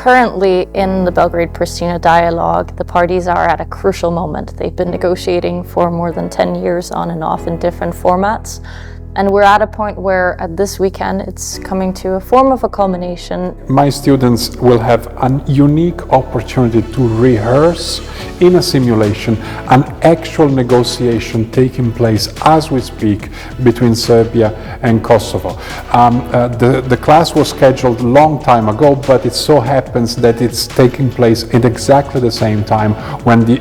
currently in the Belgrade-Pristina dialogue, the parties are at a crucial moment. They've been negotiating for more than 10 years on and off in different formats. And we're at a point where at this weekend it's coming to a form of a culmination. My students will have a unique opportunity to rehearse in a simulation an actual negotiation taking place as we speak between Serbia and Kosovo. The class was scheduled a long time ago, but it so happens that it's taking place at exactly the same time when the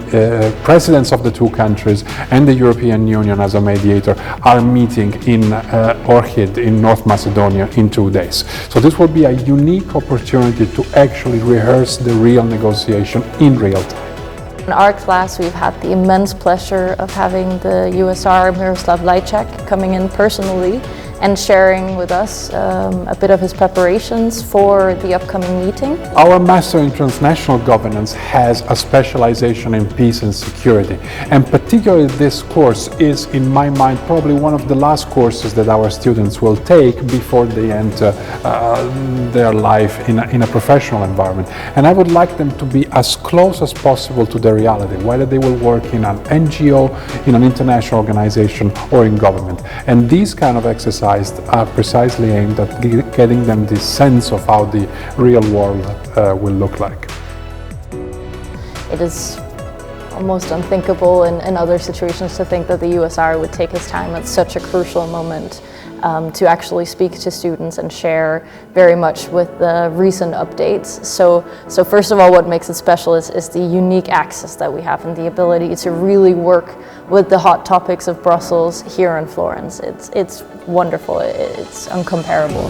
presidents of the two countries and the European Union as a mediator are meeting in Ohrid in North Macedonia in 2 days. So this will be a unique opportunity to actually rehearse the real negotiation in real time. In our class, we've had the immense pleasure of having the USR Miroslav Lajčák coming in personally and sharing with us a bit of his preparations for the upcoming meeting. Our Master in Transnational Governance has a specialization in peace and security, and particularly this course is, in my mind, probably one of the last courses that our students will take before they enter their life in a professional environment. And I would like them to be as close as possible to the reality, whether they will work in an NGO, in an international organization, or in government. And these kind of exercises are precisely aimed at getting them this sense of how the real world will look like. It is almost unthinkable in other situations to think that the USR would take its time at such a crucial moment to actually speak to students and share very much with the recent updates. So first of all, what makes it special is the unique access that we have and the ability to really work with the hot topics of Brussels here in Florence. It's wonderful, it's uncomparable.